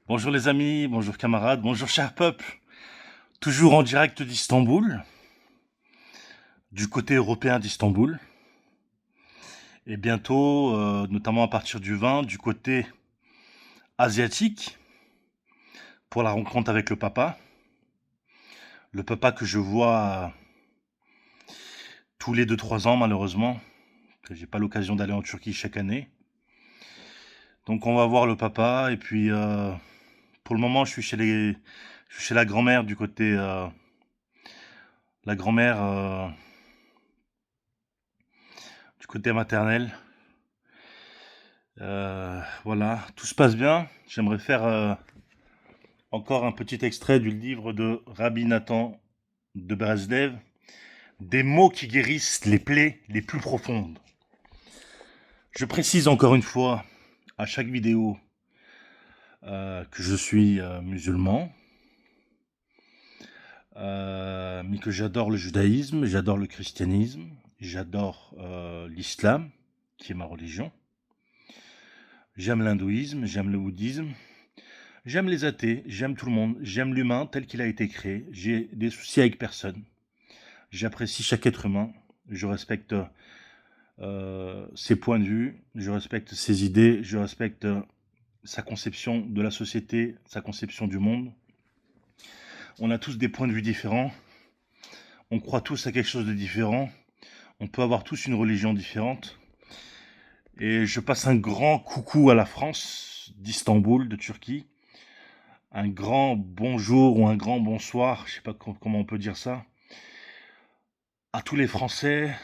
Bonjour les amis, bonjour camarades, bonjour cher peuple. Toujours en direct d'Istanbul, du côté européen d'Istanbul. Et bientôt, notamment à partir du 20, du côté asiatique, pour la rencontre avec le papa. Le papa que je vois tous les 2 3 ans malheureusement, que j'ai pas l'occasion d'aller en Turquie chaque année. Donc on va voir le papa et puis pour le moment je suis chez la grand-mère du côté la grand-mère du côté maternel. Voilà, tout se passe bien. J'aimerais faire encore un petit extrait du livre de Rabbi Nathan de Breslev, des mots qui guérissent les plaies les plus profondes. Je précise encore une fois à chaque vidéo que je suis musulman, mais que j'adore le judaïsme, j'adore le christianisme, j'adore l'islam, qui est ma religion. J'aime l'hindouisme, j'aime le bouddhisme, j'aime les athées, j'aime tout le monde, j'aime l'humain tel qu'il a été créé, j'ai des soucis avec personne. J'apprécie chaque être humain, je respecte ses points de vue, je respecte ses idées, je respecte sa conception de la société, sa conception du monde. On a tous des points de vue différents, on croit tous à quelque chose de différent, on peut avoir tous une religion différente. Et je passe un grand coucou à la France, d'Istanbul, de Turquie. Un grand bonjour ou un grand bonsoir, je sais pas comment on peut dire ça, à tous les Français,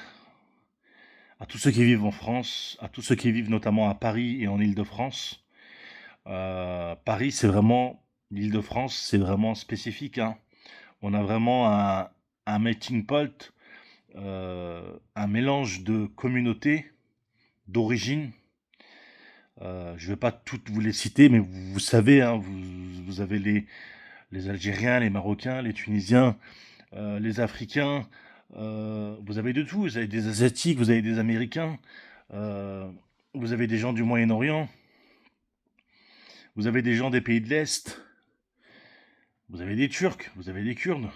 à tous ceux qui vivent en France, à tous ceux qui vivent notamment à Paris et en Île-de-France. Paris, c'est vraiment, l'Île-de-France, c'est vraiment spécifique, hein. On a vraiment un melting pot, un mélange de communautés, d'origines. Je vais pas toutes vous les citer, mais vous savez, hein, vous avez les Algériens, les Marocains, les Tunisiens, les Africains, vous avez de tout. Vous avez des Asiatiques, vous avez des Américains, euh, vous avez des gens du Moyen-Orient, vous avez des gens des pays de l'Est, vous avez des Turcs, vous avez des Kurdes,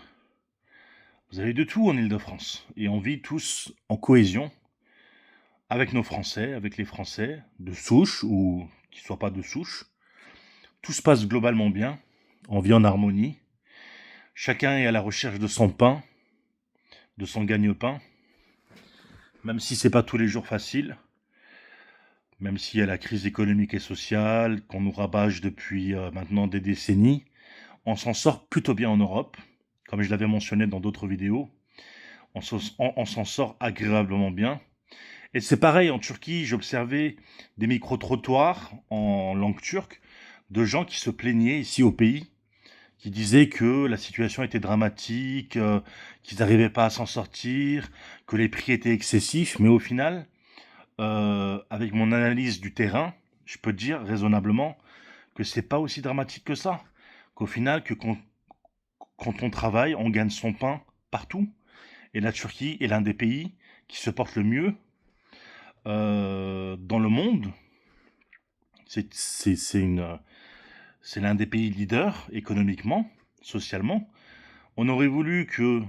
vous avez de tout en Île-de-France. Et on vit tous en cohésion avec nos Français, avec les Français, de souche ou qui ne soient pas de souche. Tout se passe globalement bien, on vit en harmonie. Chacun est à la recherche de son pain, de son gagne-pain, même si c'est pas tous les jours facile. Même s'il y a la crise économique et sociale qu'on nous rabâche depuis maintenant des décennies, on s'en sort plutôt bien en Europe, comme je l'avais mentionné dans d'autres vidéos. On s'en sort agréablement bien. Et c'est pareil, en Turquie, j'observais des micro-trottoirs en langue turque de gens qui se plaignaient ici au pays, qui disaient que la situation était dramatique, qu'ils n'arrivaient pas à s'en sortir, que les prix étaient excessifs, mais au final, avec mon analyse du terrain, je peux dire raisonnablement que c'est pas aussi dramatique que ça. Qu'au final, quand on travaille, on gagne son pain partout. Et la Turquie est l'un des pays qui se porte le mieux dans le monde. C'est c'est l'un des pays leaders économiquement, socialement. On aurait voulu qu'il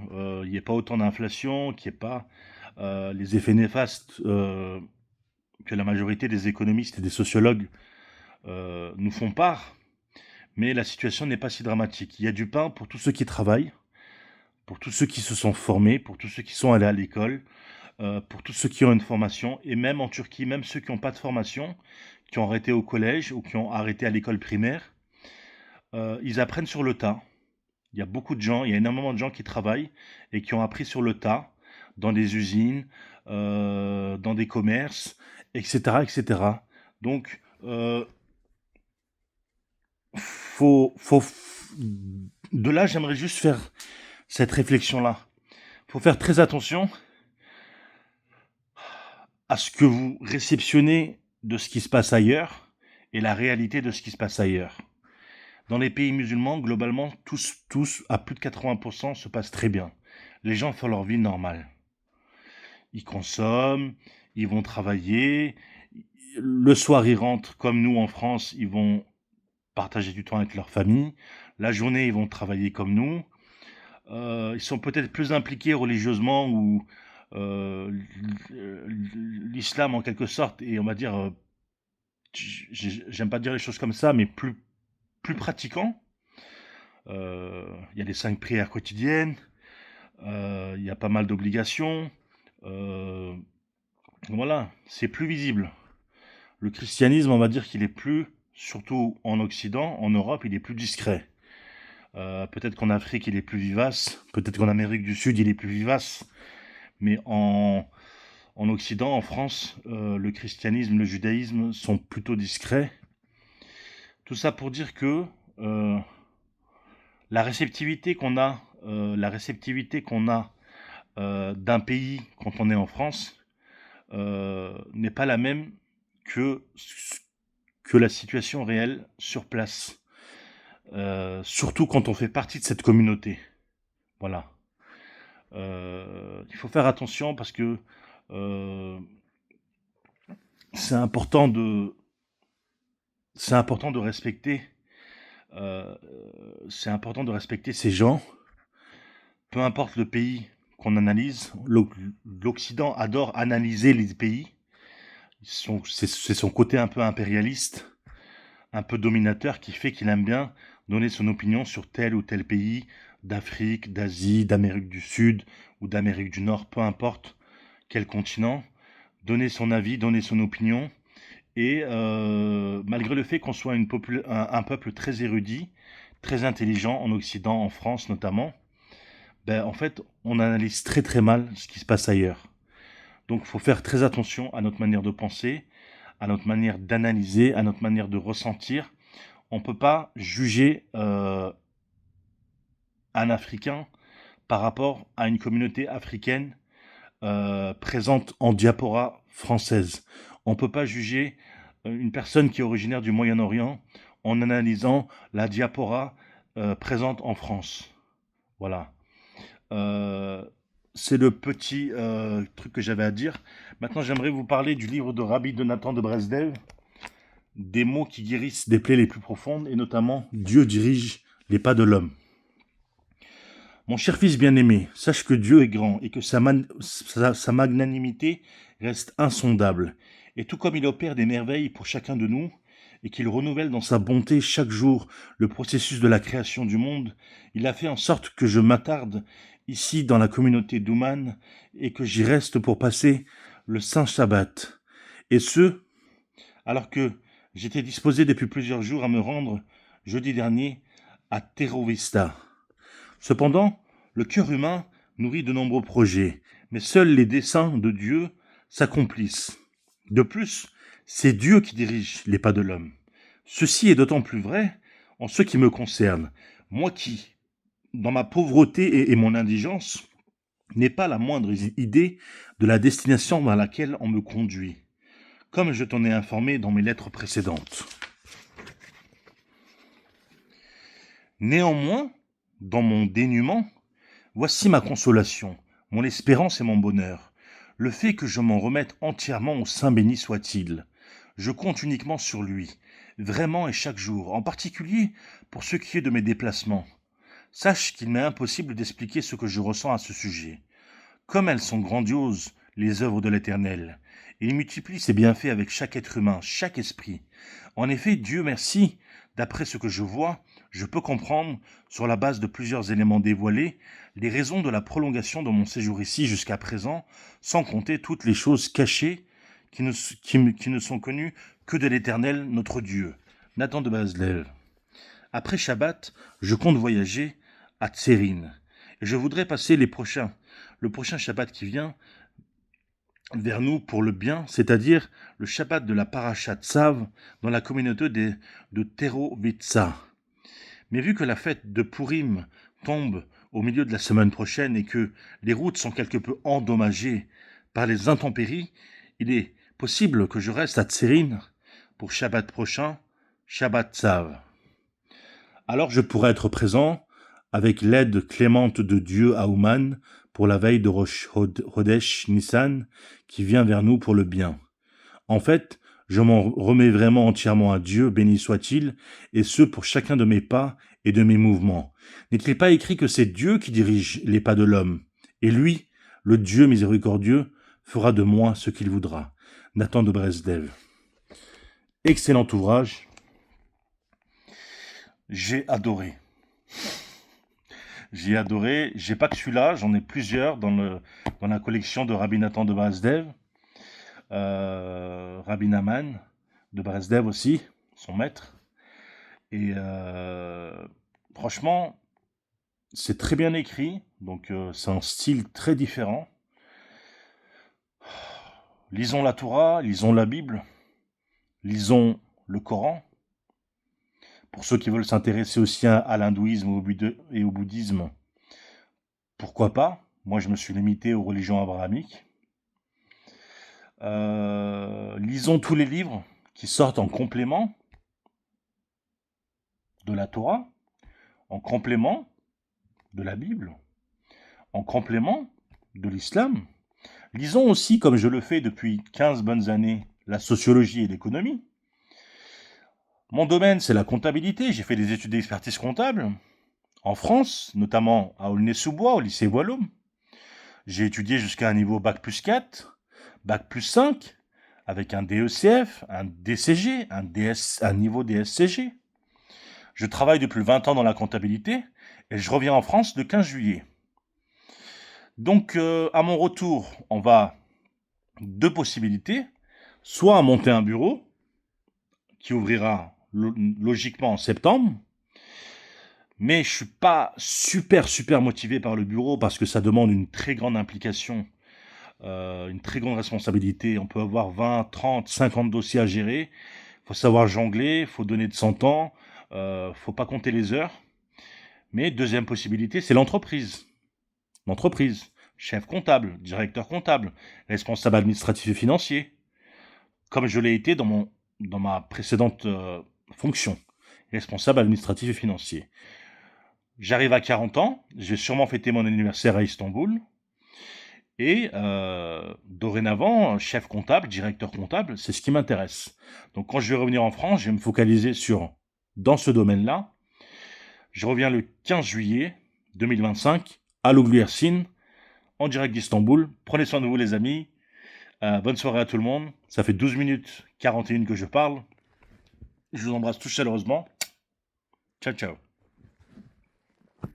n'y ait pas autant d'inflation, qu'il n'y ait pas les effets néfastes que la majorité des économistes et des sociologues nous font part, mais la situation n'est pas si dramatique. Il y a du pain pour tous ceux qui travaillent, pour tous ceux qui se sont formés, pour tous ceux qui sont allés à l'école, pour tous ceux qui ont une formation, et même en Turquie, même ceux qui n'ont pas de formation, qui ont arrêté au collège ou qui ont arrêté à l'école primaire, ils apprennent sur le tas. Il y a beaucoup de gens, il y a énormément de gens qui travaillent et qui ont appris sur le tas, dans des usines, dans des commerces, etc., etc. Donc, faut, de là, j'aimerais juste faire cette réflexion-là. Faut faire très attention à ce que vous réceptionnez de ce qui se passe ailleurs et la réalité de ce qui se passe ailleurs. Dans les pays musulmans, globalement, tous, à plus de 80%, se passe très bien. Les gens font leur vie normale. Ils consomment, ils vont travailler. Le soir, ils rentrent comme nous en France, ils vont partager du temps avec leur famille. La journée, ils vont travailler comme nous. Ils sont peut-être plus impliqués religieusement ou l'islam en quelque sorte, et on va dire, j'aime pas dire les choses comme ça, mais plus pratiquants. Il y a les 5 prières quotidiennes, il y a pas mal d'obligations. euh, voilà, c'est plus visible. Le christianisme, on va dire qu'il est plus, surtout en Occident, en Europe, il est plus discret. Peut-être qu'en Afrique, il est plus vivace. Peut-être qu'en Amérique du Sud, il est plus vivace. Mais en Occident, en France, le christianisme, le judaïsme sont plutôt discrets. Tout ça pour dire que euh, la réceptivité qu'on a, d'un pays quand on est en France n'est pas la même que, que la situation réelle sur place. Surtout quand on fait partie de cette communauté. Voilà. Il faut faire attention parce que euh, c'est important de, c'est important de respecter, euh, c'est important de respecter ces gens, peu importe le pays qu'on analyse. L'Occident adore analyser les pays. C'est son côté un peu impérialiste, un peu dominateur qui fait qu'il aime bien donner son opinion sur tel ou tel pays d'Afrique, d'Asie, d'Amérique du Sud ou d'Amérique du Nord, peu importe quel continent, donner son avis, donner son opinion. Et malgré le fait qu'on soit un peuple très érudit, très intelligent en Occident, en France notamment, ben, en fait, on analyse très très mal ce qui se passe ailleurs. Donc il faut faire très attention à notre manière de penser, à notre manière d'analyser, à notre manière de ressentir. On ne peut pas juger un Africain par rapport à une communauté africaine présente en diaspora française. On ne peut pas juger une personne qui est originaire du Moyen-Orient en analysant la diaspora présente en France. Voilà. Euh, c'est le petit truc que j'avais à dire. Maintenant, j'aimerais vous parler du livre de Rabbi Donatan de Breslev, des mots qui guérissent des plaies les plus profondes, et notamment Dieu dirige les pas de l'homme. Mon cher fils bien-aimé, sache que Dieu est grand et que sa magnanimité reste insondable. Et tout comme il opère des merveilles pour chacun de nous, et qu'il renouvelle dans sa bonté chaque jour le processus de la création du monde, il a fait en sorte que je m'attarde ici dans la communauté d'Ouman et que j'y reste pour passer le Saint Shabbat. Et ce, alors que j'étais disposé depuis plusieurs jours à me rendre jeudi dernier à Terrovista. Cependant, le cœur humain nourrit de nombreux projets, mais seuls les desseins de Dieu s'accomplissent. De plus, c'est Dieu qui dirige les pas de l'homme. Ceci est d'autant plus vrai en ce qui me concerne, moi qui, dans ma pauvreté et mon indigence, n'ai pas la moindre idée de la destination vers laquelle on me conduit, comme je t'en ai informé dans mes lettres précédentes. Néanmoins, dans mon dénuement, voici ma consolation, mon espérance et mon bonheur, le fait que je m'en remette entièrement au Saint béni soit-il. Je compte uniquement sur lui, vraiment et chaque jour, en particulier pour ce qui est de mes déplacements. Sache qu'il m'est impossible d'expliquer ce que je ressens à ce sujet. Comme elles sont grandioses, les œuvres de l'Éternel, et il multiplie ses bienfaits avec chaque être humain, chaque esprit. En effet, Dieu merci, d'après ce que je vois, je peux comprendre, sur la base de plusieurs éléments dévoilés, les raisons de la prolongation de mon séjour ici jusqu'à présent, sans compter toutes les choses cachées qui ne sont connues que de l'Éternel, notre Dieu. Nathan de Breslev. Après Shabbat, je compte voyager à Tserin. Et je voudrais passer le prochain Shabbat qui vient vers nous pour le bien, c'est-à-dire le Shabbat de la Parashat Tzav dans la communauté de Terovitsa. Mais vu que la fête de Purim tombe au milieu de la semaine prochaine et que les routes sont quelque peu endommagées par les intempéries, il est possible que je reste à Tserin pour Shabbat prochain, Shabbat Tzav. Alors je pourrais être présent avec l'aide clémente de Dieu à Ouman pour la veille de Rosh Hodesh Nissan qui vient vers nous pour le bien. En fait, Je m'en remets vraiment entièrement à Dieu, béni soit-il, et ce pour chacun de mes pas et de mes mouvements. N'est-il pas écrit que c'est Dieu qui dirige les pas de l'homme? Et lui, le Dieu miséricordieux, fera de moi ce qu'il voudra. Nathan de Breslev. Excellent ouvrage. J'ai adoré. J'ai adoré. J'ai pas que celui-là, j'en ai plusieurs dans la collection de Rabbi Nathan de Breslev. Rabbi Naman de Breslev aussi, son maître. Et franchement, c'est très bien écrit, donc c'est un style très différent. Lisons la Torah, lisons la Bible, lisons le Coran. Pour ceux qui veulent s'intéresser aussi à l'hindouisme et au bouddhisme, pourquoi pas? Moi, je me suis limité aux religions abrahamiques. Lisons tous les livres qui sortent en complément de la Torah, en complément de la Bible, en complément de l'islam. Lisons aussi, comme je le fais depuis 15 bonnes années, la sociologie et l'économie. Mon domaine, c'est la comptabilité. J'ai fait des études d'expertise comptable en France, notamment à Aulnay-sous-Bois, au lycée Bois-L'Homme. J'ai étudié jusqu'à un niveau bac plus 4, bac plus 5, avec un DECF, un DCG, un niveau DSCG. Je travaille depuis 20 ans dans la comptabilité et je reviens en France le 15 juillet. Donc, à mon retour, on va deux possibilités. Soit à monter un bureau, qui ouvrira logiquement en septembre, mais je suis pas super motivé par le bureau parce que ça demande une très grande implication, une très grande responsabilité. On peut avoir 20, 30, 50 dossiers à gérer. Il faut savoir jongler, il faut donner de son temps, faut pas compter les heures. Mais deuxième possibilité, c'est l'entreprise. L'entreprise, chef comptable, directeur comptable, responsable administratif et financier, comme je l'ai été dans ma précédente fonction, responsable administratif et financier. J'arrive à 40 ans, je vais sûrement fêter mon anniversaire à Istanbul, et dorénavant, chef comptable, directeur comptable, c'est ce qui m'intéresse. Donc quand je vais revenir en France, je vais me focaliser dans ce domaine-là. Je reviens le 15 juillet 2025 à Louglu-Hercine, en direct d'Istanbul. Prenez soin de vous les amis. Bonne soirée à tout le monde. Ça fait 12 minutes 41 que je parle. Je vous embrasse tous chaleureusement. Ciao, ciao.